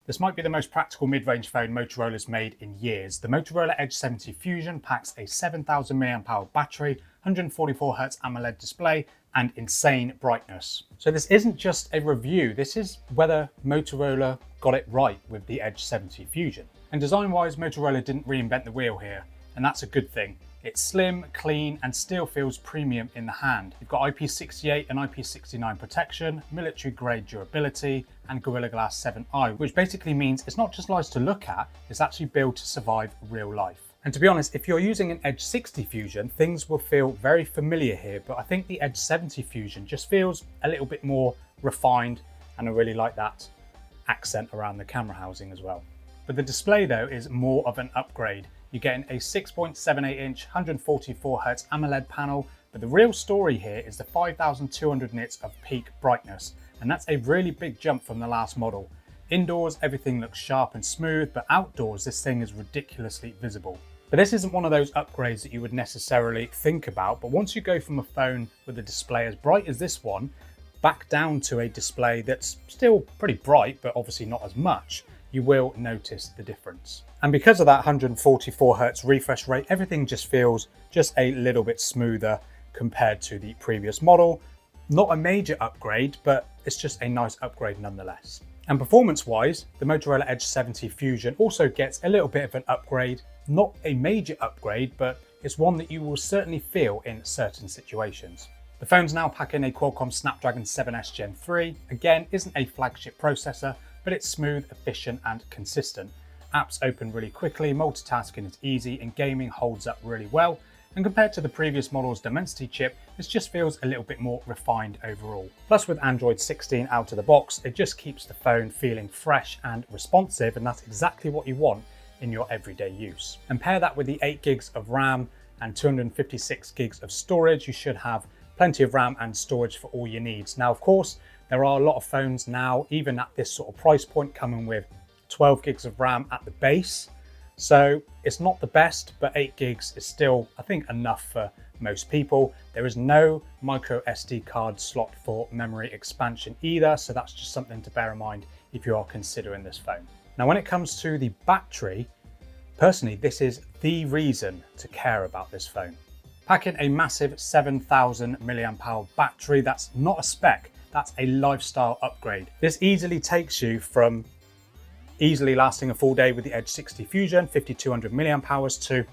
This might be the most practical mid-range phone Motorola's made in years. The Motorola Edge 70 Fusion packs a 7000 mAh battery, 144Hz AMOLED display, and insane brightness. So this isn't just a review, this is whether Motorola got it right with the Edge 70 Fusion. And design-wise, Motorola didn't reinvent the wheel here, and that's a good thing. It's slim, clean, and still feels premium in the hand. You've got IP68 and IP69 protection, military-grade durability, and Gorilla Glass 7i, which basically means it's not just nice to look at, it's actually built to survive real life. And to be honest, if you're using an Edge 60 Fusion, things will feel very familiar here, but I think the Edge 70 Fusion just feels a little bit more refined, and I really like that accent around the camera housing as well. But the display though is more of an upgrade. You're getting a 6.78-inch 144Hz AMOLED panel, but the real story here is the 5200 nits of peak brightness, and that's a really big jump from the last model. Indoors, everything looks sharp and smooth, but outdoors, this thing is ridiculously visible. But this isn't one of those upgrades that you would necessarily think about, but once you go from a phone with a display as bright as this one, back down to a display that's still pretty bright, but obviously not as much, you will notice the difference. And because of that 144Hz refresh rate, everything just feels just a little bit smoother compared to the previous model. Not a major upgrade, but it's just a nice upgrade nonetheless. And performance-wise, the Motorola Edge 70 Fusion also gets a little bit of an upgrade. Not a major upgrade, but it's one that you will certainly feel in certain situations. The phone's now packing a Qualcomm Snapdragon 7S Gen 3. Again, isn't a flagship processor, but it's smooth, efficient, and consistent. Apps open really quickly, multitasking is easy, and gaming holds up really well. And compared to the previous model's Dimensity chip, this just feels a little bit more refined overall. Plus with Android 16 out of the box, it just keeps the phone feeling fresh and responsive, and that's exactly what you want in your everyday use. And pair that with the 8 gigs of RAM and 256 gigs of storage, you should have plenty of RAM and storage for all your needs. Now, of course, there are a lot of phones now, even at this sort of price point, coming with 12 gigs of RAM at the base. So it's not the best, but 8 gigs is still, I think, enough for most people. There is no micro SD card slot for memory expansion either, so that's just something to bear in mind if you are considering this phone. Now, when it comes to the battery, personally, this is the reason to care about this phone. Packing a massive 7000 mAh battery, that's not a spec, that's a lifestyle upgrade. This easily takes you from easily lasting a full day with the Edge 60 Fusion, 5200 mAh, to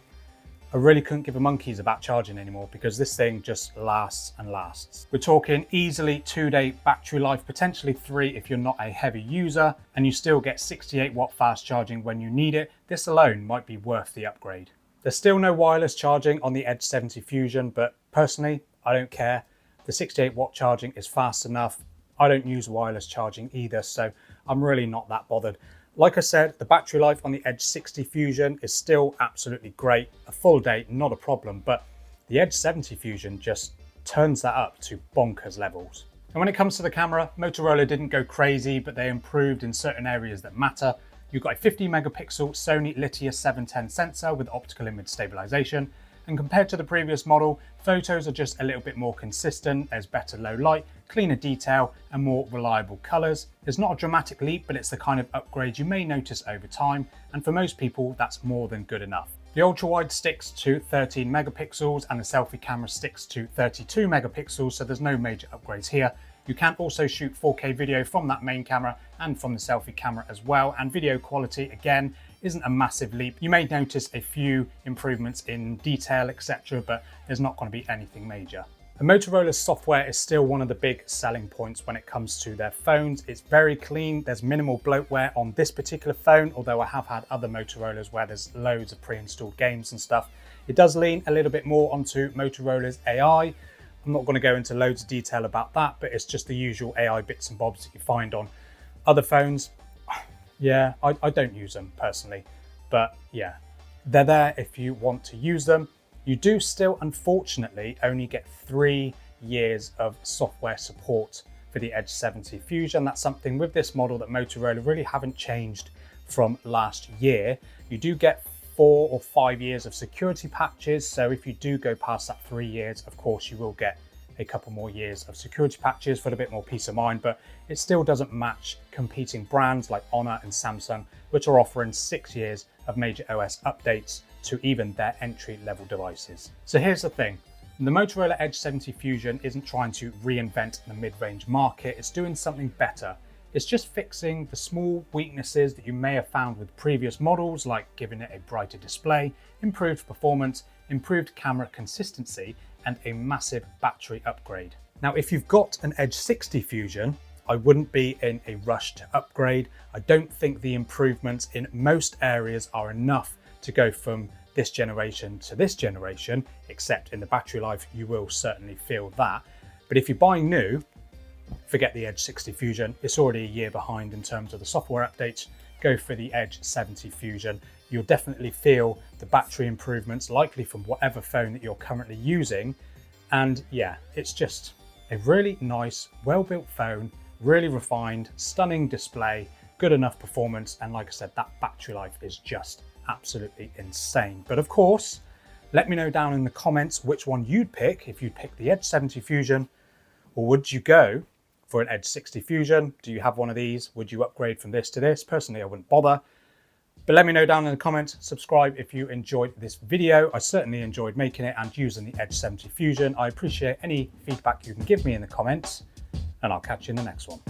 I really couldn't give a monkeys about charging anymore, because this thing just lasts and lasts. We're talking easily 2-day battery life, potentially 3 if you're not a heavy user, and you still get 68-watt fast charging when you need it. This alone might be worth the upgrade. There's still no wireless charging on the Edge 70 Fusion, but personally, I don't care. The 68-watt charging is fast enough. I don't use wireless charging either, so I'm really not that bothered. Like I said, the battery life on the Edge 60 Fusion is still absolutely great. A full day, not a problem, but the Edge 70 Fusion just turns that up to bonkers levels. And when it comes to the camera, Motorola didn't go crazy, but they improved in certain areas that matter. You've got a 50 megapixel Sony Litia 710 sensor with optical image stabilization. And compared to the previous model, photos are just a little bit more consistent. There's better low light, cleaner detail, and more reliable colors. It's not a dramatic leap, but it's the kind of upgrade you may notice over time. And for most people, that's more than good enough. The ultra-wide sticks to 13 megapixels and the selfie camera sticks to 32 megapixels, so there's no major upgrades here. You can also shoot 4K video from that main camera and from the selfie camera as well, and video quality, again, isn't a massive leap. You may notice a few improvements in detail, etc., but there's not going to be anything major. And Motorola's software is still one of the big selling points when it comes to their phones. It's very clean, there's minimal bloatware on this particular phone, although I have had other Motorola's where there's loads of pre-installed games and stuff. It does lean a little bit more onto Motorola's AI. I'm not going to go into loads of detail about that, but it's just the usual AI bits and bobs that you find on other phones. Yeah, I don't use them personally, but yeah, they're there if you want to use them. You do still, unfortunately, only get 3 years of software support for the Edge 70 Fusion. That's something with this model that Motorola really haven't changed from last year. You do get 4 or 5 years of security patches, so if you do go past that 3 years, of course, you will get a couple more years of security patches for a bit more peace of mind, but it still doesn't match competing brands like Honor and Samsung, which are offering 6 years of major OS updates to even their entry-level devices. So here's the thing. The Motorola Edge 70 Fusion isn't trying to reinvent the mid-range market, it's doing something better. It's just fixing the small weaknesses that you may have found with previous models, like giving it a brighter display, improved performance, improved camera consistency, and a massive battery upgrade. Now, if you've got an Edge 60 Fusion, I wouldn't be in a rush to upgrade. I don't think the improvements in most areas are enough to go from this generation to this generation, except in the battery life, you will certainly feel that. But if you're buying new, forget the Edge 60 Fusion. It's already a year behind in terms of the software updates. Go for the Edge 70 Fusion. You'll definitely feel the battery improvements, likely from whatever phone that you're currently using. And yeah, it's just a really nice, well-built phone, really refined, stunning display, good enough performance. And like I said, that battery life is just absolutely insane. But of course, let me know down in the comments which one you'd pick, if you'd pick the Edge 70 Fusion, or would you go for an Edge 60 Fusion? Do you have one of these? Would you upgrade from this to this? Personally, I wouldn't bother. But let me know down in the comments. Subscribe if you enjoyed this video. I certainly enjoyed making it and using the Edge 70 Fusion. I appreciate any feedback you can give me in the comments, and I'll catch you in the next one.